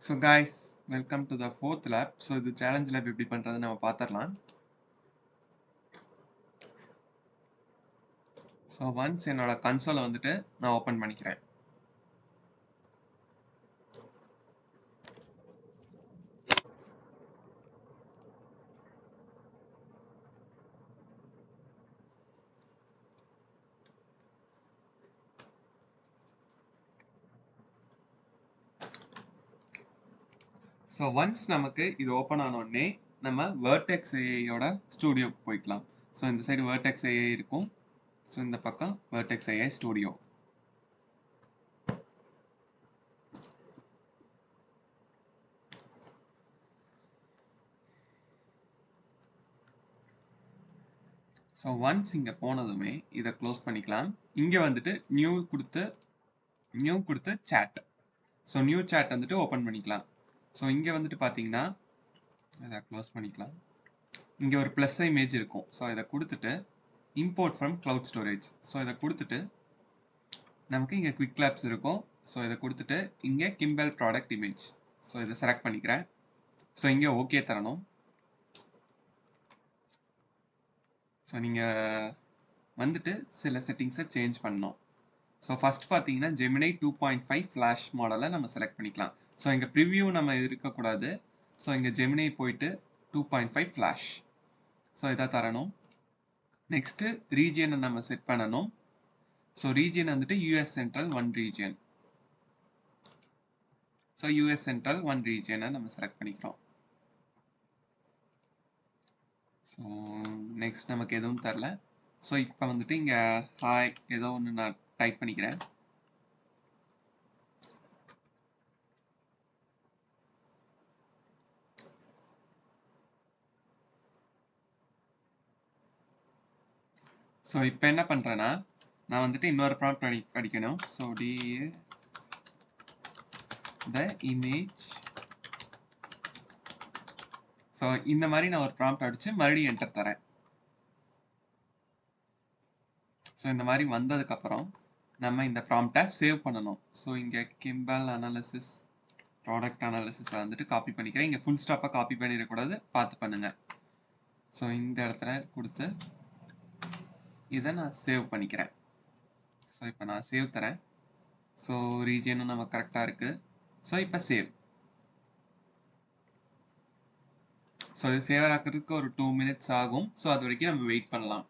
So guys, welcome to the fourth lab. So இது challenge lab எப்படி பண்றது நம்ம பார்த்துடலாம். So once என்னோட console வந்துட்டு நான் open பண்ணிக்கிறேன். So once நமக்கு இது open ஆன உடனே நம்ம Vertex AI யோட ஸ்டூடியோக்கு போய்க்கலாம். So இந்த சைடு Vertex AI இருக்கும். So இந்த பக்கம் Vertex AI studio. So once இங்கே போனதுமே இதை க்ளோஸ் பண்ணிக்கலாம். இங்கே வந்துட்டு நியூ கொடுத்து சேட். ஸோ நியூ சேட் வந்துட்டு ஓப்பன் பண்ணிக்கலாம். ஸோ இங்கே வந்துட்டு பார்த்தீங்கன்னா இதை க்ளோஸ் பண்ணிக்கலாம். இங்கே ஒரு ப்ளஸ் இமேஜ் இருக்கும். ஸோ இதை கொடுத்துட்டு import from cloud storage. So இதை கொடுத்துட்டு நமக்கு இங்கே குவிக் லேப்ஸ் இருக்கும். ஸோ இதை கொடுத்துட்டு இங்கே கிம்பல் ப்ராடக்ட் இமேஜ். ஸோ இதை செலக்ட் பண்ணிக்கிறேன். ஸோ இங்கே ஓகே தரணும். ஸோ நீங்கள் வந்துட்டு சில செட்டிங்ஸை சேஞ்ச் பண்ணணும். ஸோ ஃபஸ்ட் பார்த்தீங்கன்னா ஜெமினை 2.5 ஃப்ளாஷ் மாடலை நம்ம செலக்ட் பண்ணிக்கலாம். ஸோ இங்கே ப்ரிவ்யூ நம்ம இருக்கக்கூடாது. ஸோ இங்கே ஜெமினை போயிட்டு 2.5 ஃப்ளாஷ். ஸோ இதை தரணும். நெக்ஸ்ட்டு ரீஜியனை நம்ம செட் பண்ணணும். ஸோ ரீஜியன் வந்துட்டு US central 1 region. So US central 1 ரீஜியனை நம்ம செலக்ட் பண்ணிக்கிறோம். ஸோ நெக்ஸ்ட் நமக்கு எதுவும் தரல. ஸோ இப்போ வந்துட்டு இங்கே ஹாய் ஏதோ ஒன்று நான் டைப் பண்ணிக்கிறேன். ஸோ இப்போ என்ன பண்ணுறேன்னா நான் வந்துட்டு இன்னொரு ப்ராம்ப்ட் அடிக்கணும். So the image. ஸோ இந்த மாதிரி நான் ஒரு ப்ராம்ப்ட் அடிச்சு மறுபடியும் என்டர் தரேன். ஸோ இந்த மாதிரி வந்ததுக்கப்புறம் நம்ம இந்த ப்ராம்ப்டை சேவ் பண்ணணும். ஸோ இங்கே கிம்பல் அனாலிசிஸ் ப்ராடக்ட் அனாலிசிஸை வந்துட்டு காப்பி பண்ணிக்கிறேன். இங்கே ஃபுல் ஸ்டாப்பாக காப்பி பண்ணிடக்கூடாது, பார்த்து பண்ணுங்க. ஸோ இந்த இடத்துல கொடுத்து இதை நான் சேவ் பண்ணிக்கிறேன். ஸோ இப்போ நான் சேவ் தரேன். ஸோ ரீஜியனும் நம்ம கரெக்டாக இருக்குது. ஸோ இப்போ சேவ். ஸோ இது சேவ் ஆக்கிறதுக்கு ஒரு 2 minutes ஆகும். ஸோ அது வரைக்கும் நம்ம வெயிட் பண்ணலாம்.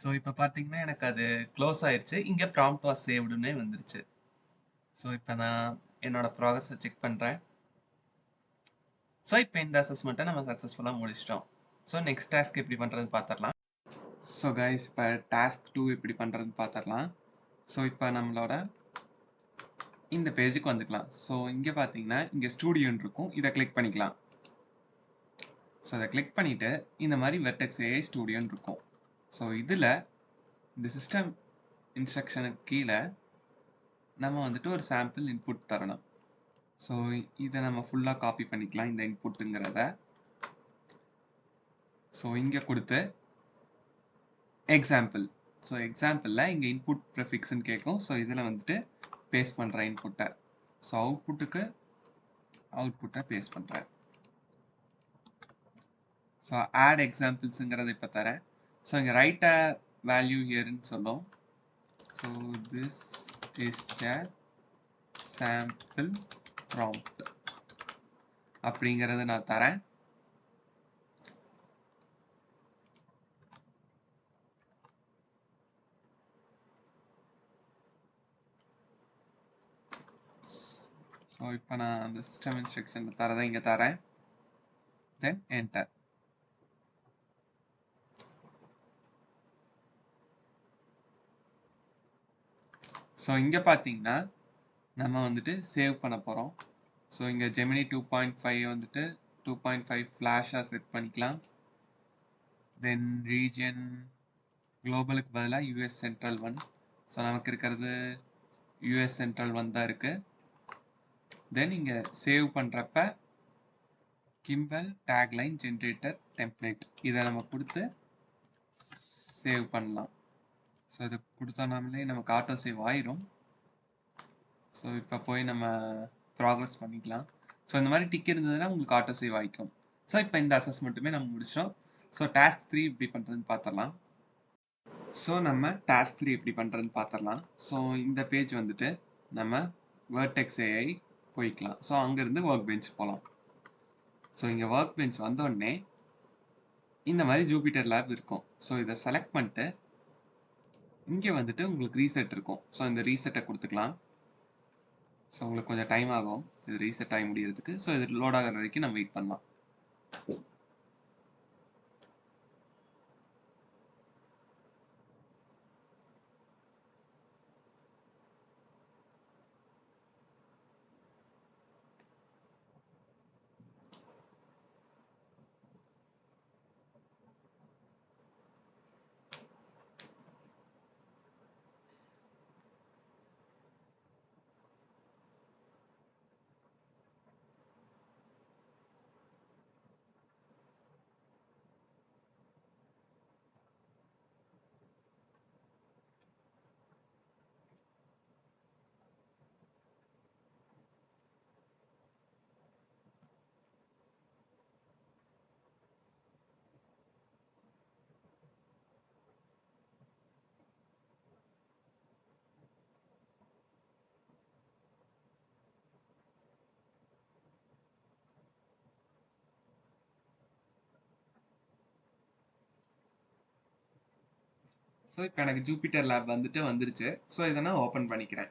ஸோ இப்போ பார்த்தீங்கன்னா எனக்கு அது க்ளோஸ் ஆயிடுச்சு. இங்கே ப்ராம்ப்ட் வாஸ் சேவ்டுன்னே வந்துருச்சு. ஸோ இப்போ நான் என்னோட ப்ராக்ரஸை செக் பண்ணுறேன். ஸோ இப்போ இந்த அசஸ்மெண்ட்டை நம்ம சக்ஸஸ்ஃபுல்லாக முடிச்சிட்டோம். ஸோ நெக்ஸ்ட் டாஸ்க் எப்படி பண்ணுறதுன்னு பார்த்துடலாம். ஸோ கைஸ் இப்போ டாஸ்க் 2 எப்படி பண்ணுறதுன்னு பார்த்துடலாம். ஸோ இப்போ நம்மளோட இந்த பேஜுக்கு வந்துக்கலாம். ஸோ இங்கே பார்த்தீங்கன்னா இங்கே ஸ்டூடியோன்னு இருக்கும், இதை கிளிக் பண்ணிக்கலாம். ஸோ அதை கிளிக் பண்ணிவிட்டு இந்த மாதிரி வெர்டெக்ஸ் ஏஐ ஸ்டூடியோன்னு இருக்கும். ஸோ இதில் இந்த சிஸ்டம் இன்ஸ்ட்ரக்ஷனுக்கு கீழே நம்ம வந்துட்டு ஒரு சாம்பிள் இன்புட் தரணும். ஸோ இதை நம்ம ஃபுல்லாக காப்பி பண்ணிக்கலாம் இந்த இன்புட்டுங்கிறத. ஸோ இங்கே கொடுத்து எக்ஸாம்பிள், ஸோ எக்ஸாம்பிளில் இங்கே இன்புட் ப்ரிஃபிக்ஸ்ன்னு கேட்கும். ஸோ இதில் வந்துட்டு பேஸ்ட் பண்ணுறேன் இன்புட்டை. ஸோ அவுட்புட்டை பேஸ்ட் பண்ணுறேன். ஸோ ஆட் எக்ஸாம்பிள்ஸுங்கிறத இப்போ தரேன். ஸோ இங்கே ரைட் அ வேல்யூ ஹியர்ன்னு சொல்லும். So this is a sample prompt அப்படிங்கிறத நான் தரேன். ஸோ இப்போ நான் அந்த சிஸ்டம் இன்ஸ்ட்ரக்ஷன் தரதை இங்கே தரேன். தென் என்டர். ஸோ இங்கே பார்த்தீங்கன்னா நம்ம வந்துட்டு சேவ் பண்ண போகிறோம். ஸோ இங்கே ஜெமினி 2.5 வந்துட்டு 2.5 ஃப்ளாஷாக செட் பண்ணிக்கலாம். தென் ரீஜன் குளோபலுக்கு பதிலாக யூஎஸ் சென்ட்ரல் 1. ஸோ நமக்கு இருக்கிறது யூஎஸ் சென்ட்ரல் 1 தான் இருக்குது. தென் இங்கே சேவ் பண்ணுறப்ப கிம்பல் டேக்லைன் ஜென்ரேட்டர் டெம்ப்ளேட் இதை நம்ம கொடுத்து சேவ் பண்ணலாம். ஸோ இதை கொடுத்தோம்னாலே நமக்கு ஆட்டோ சேவ் ஆயிரும். ஸோ இப்போ போய் நம்ம ப்ராக்ரஸ் பண்ணிக்கலாம். ஸோ இந்த மாதிரி டிக் இருந்ததுன்னா உங்களுக்கு ஆட்டோ சேவ் ஆகிக்கும். ஸோ இப்போ இந்த அசஸ்மெண்ட்டுமே நம்ம முடிச்சோம். ஸோ டாஸ்க் 3 எப்படி பண்ணுறதுன்னு பார்த்துடலாம். ஸோ நம்ம டாஸ்க் 3 எப்படி பண்ணுறதுன்னு பார்த்துடலாம். ஸோ இந்த பேஜ் வந்துட்டு நம்ம வெர்டெக்ஸ் ஏஐ போய்க்கலாம். ஸோ அங்கேருந்து ஒர்க் பெஞ்ச் போகலாம். ஸோ இங்கே ஒர்க் பெஞ்ச் வந்தோடனே இந்த மாதிரி ஜூபிட்டர் லேப் இருக்கும். ஸோ இதை செலக்ட் பண்ணிட்டு இங்கே வந்துட்டு உங்களுக்கு ரீசெட் இருக்கும். ஸோ இந்த ரீசெட்டை கொடுத்துக்கலாம். ஸோ உங்களுக்கு கொஞ்சம் டைம் ஆகும் இது ரீசெட் ஆகி முடியறதுக்கு. ஸோ இது லோட் ஆகிற வரைக்கும் நம்ம வெயிட் பண்ணலாம். ஸோ இப்போ எனக்கு ஜூபிட்டர் லேப் வந்துட்டு வந்துருச்சு. ஸோ இதை நான் ஓப்பன் பண்ணிக்கிறேன்.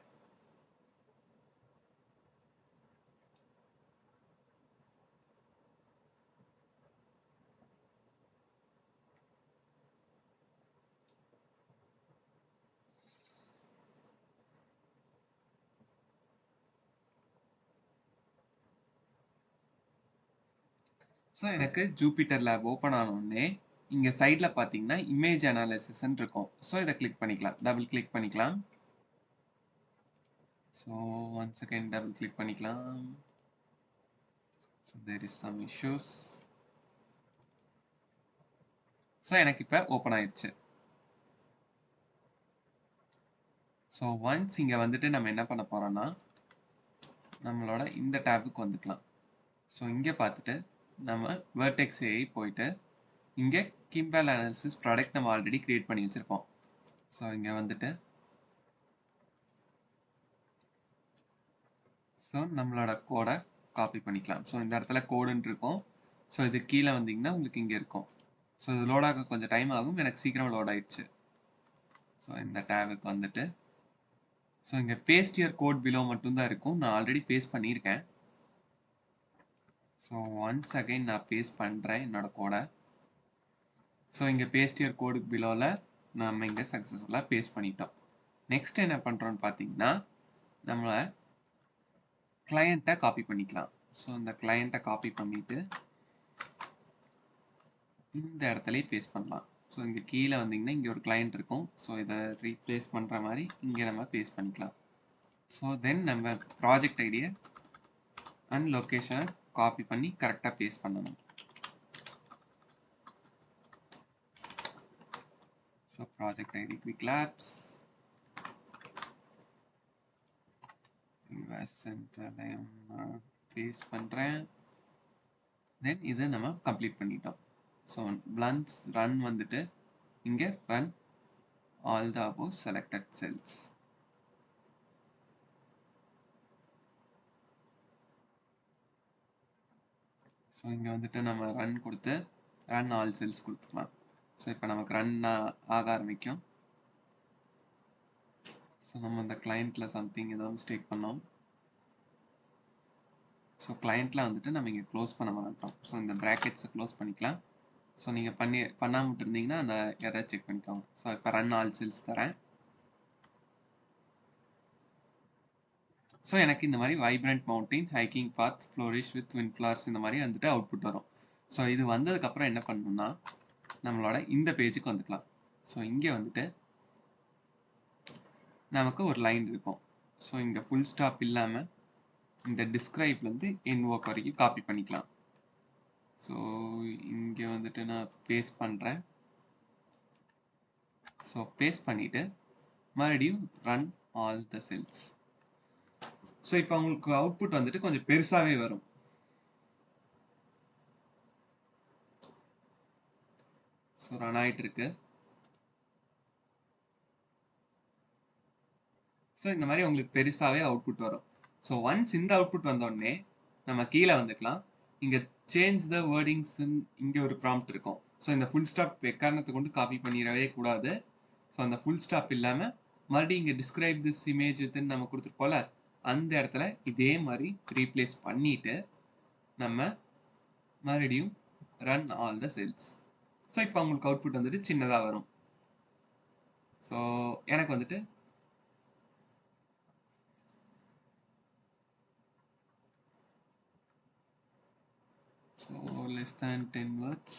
ஸோ எனக்கு ஜூபிட்டர் லேப் ஓப்பன் ஆனோடனே இங்கே சைடில் பார்த்தீங்கன்னா இமேஜ் அனாலிசிஸ்ன்னு இருக்கும். ஸோ இதை கிளிக் பண்ணிக்கலாம், டபுள் கிளிக் பண்ணிக்கலாம். So one second double click பண்ணிக்கலாம். So there is some issues. So எனக்கு இப்போ ஓப்பன் ஆயிடுச்சு. ஸோ ஒன்ஸ் இங்கே வந்துட்டு நம்ம என்ன பண்ண போகிறோம்னா நம்மளோட இந்த டேபுக்கு வந்துக்கலாம். ஸோ இங்கே பார்த்துட்டு நம்ம வெர்டெக்ஸ் ஏஐ போயிட்டு இங்கே கிம்பல் அனாலிசிஸ் ப்ராடக்ட் நம்ம ஆல்ரெடி கிரியேட் பண்ணி வச்சுருப்போம். ஸோ இங்கே வந்துட்டு ஸோ நம்மளோட கோடை காப்பி பண்ணிக்கலாம். ஸோ இந்த இடத்துல கோடுன்னு இருக்கும். ஸோ இது கீழே வந்தீங்கன்னா உங்களுக்கு இங்கே இருக்கும். ஸோ இது லோட் ஆக கொஞ்சம் டைம் ஆகும். எனக்கு சீக்கிரம் லோட் ஆயிடுச்சு. ஸோ இந்த டேபுக்கு வந்துட்டு ஸோ இங்கே பேஸ்ட் யுவர் கோட் பிலோ மட்டும்தான் இருக்கும். நான் ஆல்ரெடி பேஸ்ட் பண்ணியிருக்கேன். ஸோ ஒன்ஸ் அகைன் நான் பேஸ்ட் பண்ணுறேன் என்னோட கோடை. ஸோ இங்கே பேஸ்ட் யுவர் கோடு பிலோவில் நம்ம இங்கே சக்ஸஸ்ஃபுல்லாக பேஸ்ட் பண்ணிட்டோம். நெக்ஸ்ட் என்ன பண்ணுறோன்னு பார்த்தீங்கன்னா நம்மளை கிளையண்ட்டை காப்பி பண்ணிக்கலாம். ஸோ இந்த கிளையண்ட்டை காப்பி பண்ணிவிட்டு இந்த இடத்துலயே பேஸ்ட் பண்ணலாம். ஸோ இங்கே கீழே வந்தீங்கன்னா இங்கே ஒரு கிளையண்ட் இருக்கும். ஸோ இதை ரீப்ளேஸ் பண்ணுற மாதிரி இங்கே நம்ம பேஸ்ட் பண்ணிக்கலாம். ஸோ தென் நம்ம ப்ராஜெக்ட் ஐடியை அண்ட் லொக்கேஷனை காப்பி பண்ணி கரெக்டாக பேஸ்ட் பண்ணணும். So project ID quick labs சென்டரையும் பேஸ்ட் பண்ணுறேன். தென் இதை நம்ம கம்ப்ளீட் பண்ணிட்டோம். ஸோ once run வந்துட்டு இங்கே run all the above selected cells. So இங்கே வந்துட்டு நம்ம run கொடுத்து run all cells கொடுத்துக்கலாம். ஸோ இப்போ நமக்கு run ஆக ஆரம்பிக்கும். ஸோ நம்ம இந்த கிளையண்ட்டில் சம்திங் ஏதோ மிஸ்டேக் பண்ணோம். ஸோ கிளையண்ட்டில் வந்துட்டு நம்ம இங்கே க்ளோஸ் பண்ண மாட்டோம். ஸோ இந்த ப்ராக்கெட்ஸை க்ளோஸ் பண்ணிக்கலாம். ஸோ நீங்கள் பண்ணாமல் விட்டுருந்தீங்கன்னா அந்த எரர் செக் பண்ணிக்கோங்க. ஸோ இப்போ ரன் ஆல் செல்ஸ் தரேன். ஸோ எனக்கு இந்த மாதிரி vibrant mountain hiking path flourish with win flowers இந்த மாதிரி வந்துட்டு அவுட்புட் வரும். ஸோ இது வந்ததுக்கப்புறம் என்ன பண்ணணும்னா நம்மளோட இந்த பேஜுக்கு வந்துக்கலாம். ஸோ இங்கே வந்துட்டு நமக்கு ஒரு லைன் இருக்கும். ஸோ இங்கே ஃபுல் ஸ்டாப் இல்லாமல் இந்த டிஸ்கிரைப்லேருந்து இன்வோக் வரைக்கும் காப்பி பண்ணிக்கலாம். ஸோ இங்கே வந்துட்டு நான் பேஸ்ட் பண்ணுறேன். ஸோ பேஸ்ட் பண்ணிவிட்டு மறுபடியும் run all the cells. So இப்போ உங்களுக்கு அவுட்புட் வந்துட்டு கொஞ்சம் பெருசாகவே வரும். ஸோ ரன் ஆகிட்டு இருக்கு. ஸோ இந்த மாதிரி உங்களுக்கு பெருசாகவே அவுட்புட் வரும். ஸோ ஒன்ஸ் இந்த அவுட்புட் வந்தோடனே நம்ம கீழே வந்துக்கலாம். இங்கே சேஞ்ச் த வேர்டிங்ஸ்ன்னு இங்கே ஒரு ப்ராம்ப்ட் இருக்கும். ஸோ இந்த ஃபுல் ஸ்டாப் எக்காரணத்தை கொண்டு காப்பி பண்ணிடவே கூடாது. ஸோ அந்த ஃபுல் ஸ்டாப் இல்லாமல் மறுபடியும் இங்கே டிஸ்கிரைப் திஸ் இமேஜ் வித்துன்னு நம்ம கொடுத்துருப்போம்ல அந்த இடத்துல இதே மாதிரி ரீப்ளேஸ் பண்ணிட்டு நம்ம மறுபடியும் run all the cells. So இப்போ உங்களுக்கு அவுட்புட் வந்துட்டு சின்னதாக வரும். ஸோ எனக்கு வந்துட்டு ஸோ less than 10 words.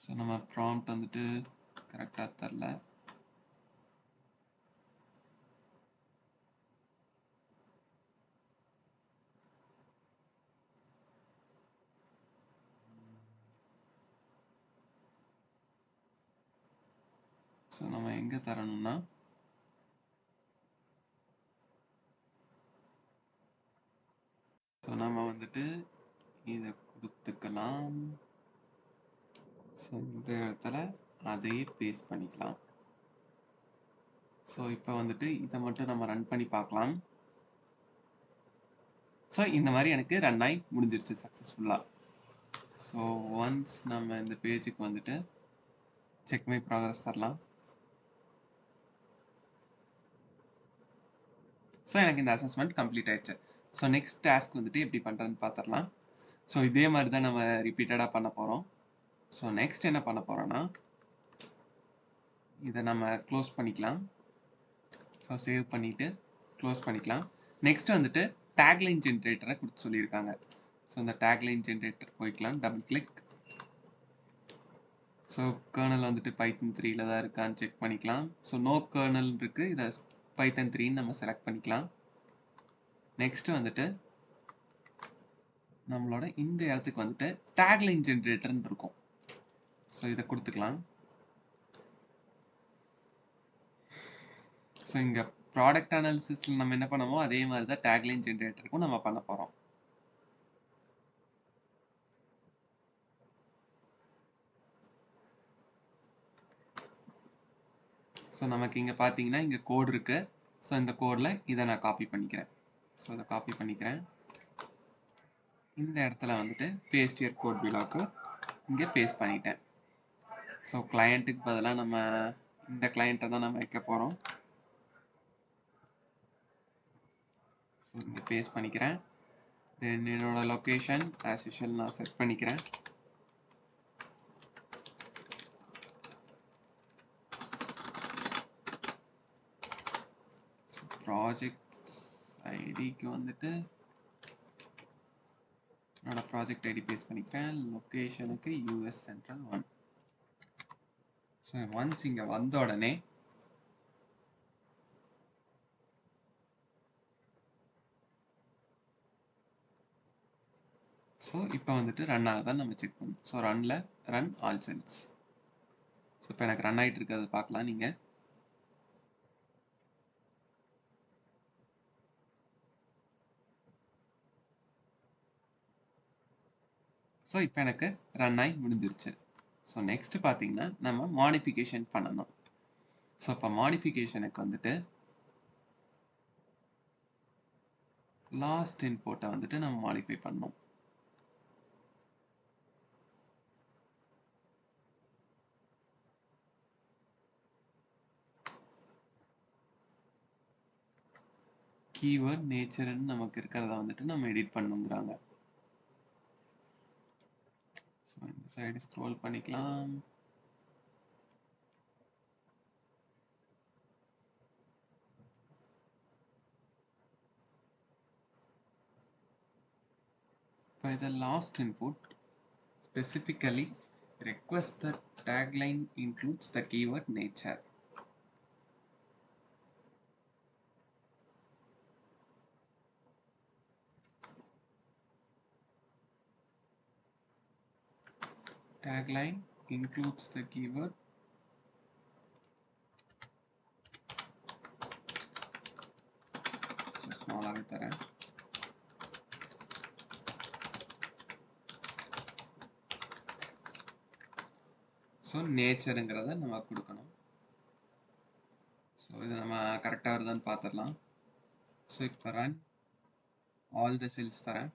ஸோ நம்ம ப்ராம்ப்ட் வந்துட்டு கரெக்டாக தரல. ஸோ நம்ம எங்கே தரணும்னா ஸோ நம்ம வந்துட்டு இதை கொடுத்துக்கலாம். ஸோ இந்த இடத்துல அதையே பேஸ்ட் பண்ணிக்கலாம். ஸோ இப்போ வந்துட்டு இதை மட்டும் நம்ம ரன் பண்ணி பார்க்கலாம். ஸோ இந்த மாதிரி எனக்கு ரன் ஆகி முடிஞ்சிருச்சு சக்ஸஸ்ஃபுல்லாக. ஸோ ஒன்ஸ் நம்ம இந்த பேஜுக்கு வந்துட்டு செக் மை ப்ராக்ரஸ் தரலாம். ஸோ எனக்கு இந்த அசஸ்மெண்ட் கம்ப்ளீட் ஆயிடுச்சு. ஸோ நெக்ஸ்ட் டாஸ்க் வந்துட்டு எப்படி பண்ணுறதுன்னு பார்த்துடலாம். ஸோ இதே மாதிரி தான் நம்ம ரிப்பீட்டடாக பண்ண போகிறோம். ஸோ நெக்ஸ்ட் என்ன பண்ண போகிறோன்னா இதை நம்ம க்ளோஸ் பண்ணிக்கலாம். ஸோ சேவ் பண்ணிவிட்டு க்ளோஸ் பண்ணிக்கலாம். நெக்ஸ்ட் வந்துட்டு டேக்லைன் ஜென்ரேட்டரை கொடுத்து சொல்லியிருக்காங்க. ஸோ இந்த டேக்லைன் ஜென்ரேட்டர் போய்க்கலாம். Double click. ஸோ கர்னல் வந்துட்டு பைத்தன் 3ல தான் இருக்கான்னு செக் பண்ணிக்கலாம். ஸோ நோ கர்னல் இருக்குது. இதை பைத்தன் 3ன்னு நம்ம செலக்ட் பண்ணிக்கலாம். நெக்ஸ்ட் வந்துட்டு நம்மளோட இந்த இடத்துக்கு வந்துட்டு டேக்லைன் ஜென்ரேட்டர்னு இருக்கும். ஸோ இதை கொடுத்துக்கலாம். ஸோ இங்கே ப்ராடக்ட் அனாலிசிஸில் நம்ம என்ன பண்ணமோ அதே மாதிரி தான் டேக்லைன் ஜென்ரேட்டருக்கும் நம்ம பண்ண போகிறோம். ஸோ நமக்கு இங்கே பார்த்தீங்கன்னா இங்கே கோட் இருக்குது. ஸோ இந்த கோடில் இதை நான் காப்பி பண்ணிக்கிறேன். ஸோ இதை காப்பி பண்ணிக்கிறேன். இந்த இடத்துல வந்துட்டு பேஸ்ட் யுவர் கோட் பிலாக்கு இங்கே பேஸ்ட் பண்ணிட்டேன். ஸோ கிளையண்ட்டுக்கு பதிலாக நம்ம இந்த கிளையண்ட்டை தான் நம்ம வைக்க போகிறோம். ஸோ இங்கே பேஸ்ட் பண்ணிக்கிறேன். தென் என்னோட லொக்கேஷன் ஆஸ் யூஷுவல் நான் செட் பண்ணிக்கிறேன். ப்ராஜெக்ட் ஐடிக்கு வந்துட்டு என்னோட ப்ராஜெக்ட் ஐடி பேஸ்ட் பண்ணிக்கிறேன். லொக்கேஷனுக்கு யூஎஸ் சென்ட்ரல் 1. ஸோ ஒன்ஸ் இங்கே வந்த உடனே ஸோ இப்போ வந்துட்டு ரன் ஆகுதான்னு நம்ம செக் பண்ணணும். So run all cells. So இப்போ எனக்கு ரன் ஆகிட்டு இருக்கிறது பார்க்கலாம் நீங்கள். ஸோ இப்போ எனக்கு ரன் ஆகி முடிஞ்சிருச்சு. ஸோ நெக்ஸ்ட் பார்த்தீங்கன்னா நம்ம மாடிஃபிகேஷன் பண்ணணும். ஸோ இப்போ மாடிஃபிகேஷனுக்கு வந்துட்டு லாஸ்ட் இன்போர்ட்டை வந்துட்டு நம்ம மாடிஃபை பண்ணணும். கீவேர்ட் நேச்சர்னு நமக்கு இருக்கிறத வந்துட்டு நம்ம எடிட் பண்ணுங்கிறாங்க. ஸோ இந்த சைடு ஸ்க்ரோல் பண்ணிக்கலாம். By the last input, specifically request the tagline includes the keyword nature. Tagline includes the keyword so small ஆக தரேன். ஸோ நேச்சருங்கிறத நம்ம கொடுக்கணும். ஸோ இது நம்ம கரெக்டாக வருதான்னு பார்த்துடலாம். ஸோ இப்போ ரன் ஆல் த செல்ஸ் தரேன்.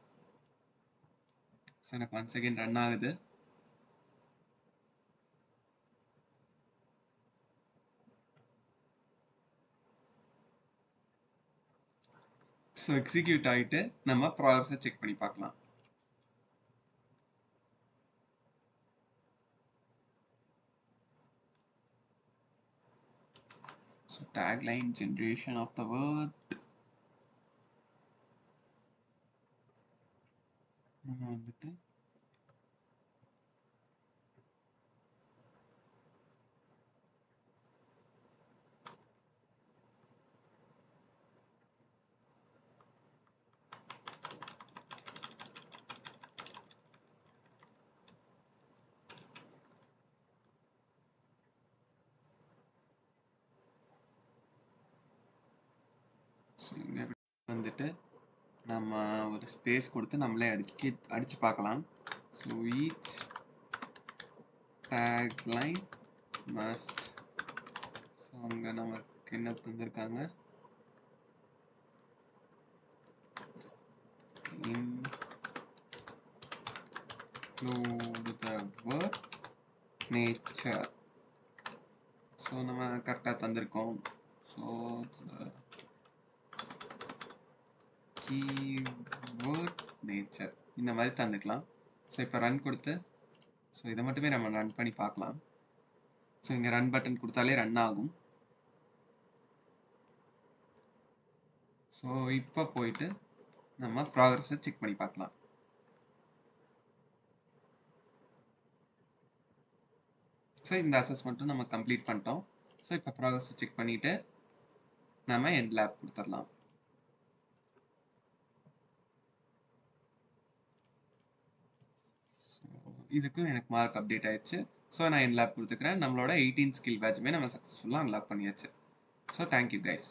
ஸோ எனக்கு 1 செகண்ட் ரன் ஆகுது. ஸோ எக்ஸிக்யூட் ஆகிட்டு நம்ம ப்ராசஸை செக் பண்ணி பார்க்கலாம். So tagline generation of the word. நம்ம வந்துட்டு வந்துட்டு நம்ம ஒரு ஸ்பேஸ் கொடுத்து நம்மளே அடிச்சு பார்க்கலாம். So each tagline must, so அங்கே நமக்கு என்ன தந்திருக்காங்க, include the word nature. So நம்ம கரெக்டாக தந்திருக்கோம். ஸோ keyword nature இந்த மாதிரி தந்துக்கலாம். ஸோ இப்போ ரன் கொடுத்து ஸோ இதை மட்டுமே நம்ம ரன் பண்ணி பார்க்கலாம். ஸோ இங்கே ரன் பட்டன் கொடுத்தாலே ரன் ஆகும். ஸோ இப்போ போயிட்டு நம்ம ப்ராக்ரஸை செக் பண்ணி பார்க்கலாம். ஸோ இந்த அசஸ்மெண்ட்டும் நம்ம கம்ப்ளீட் பண்ணிட்டோம். ஸோ இப்போ ப்ராக்ரஸை செக் பண்ணிவிட்டு நம்ம எண்ட் லேப் கொடுத்துடலாம். இதுக்கும் எனக்கு மார்க் அப்டேட் ஆயிடுச்சு. ஸோ நான் எண்ட் லேப் கொடுத்துக்கிறேன். நம்மளோட 18 ஸ்கில் பேட்சுமே நம்ம சக்ஸஸ்ஃபுல்லாக அன்லாக் பண்ணியாச்சு. So thank you guys.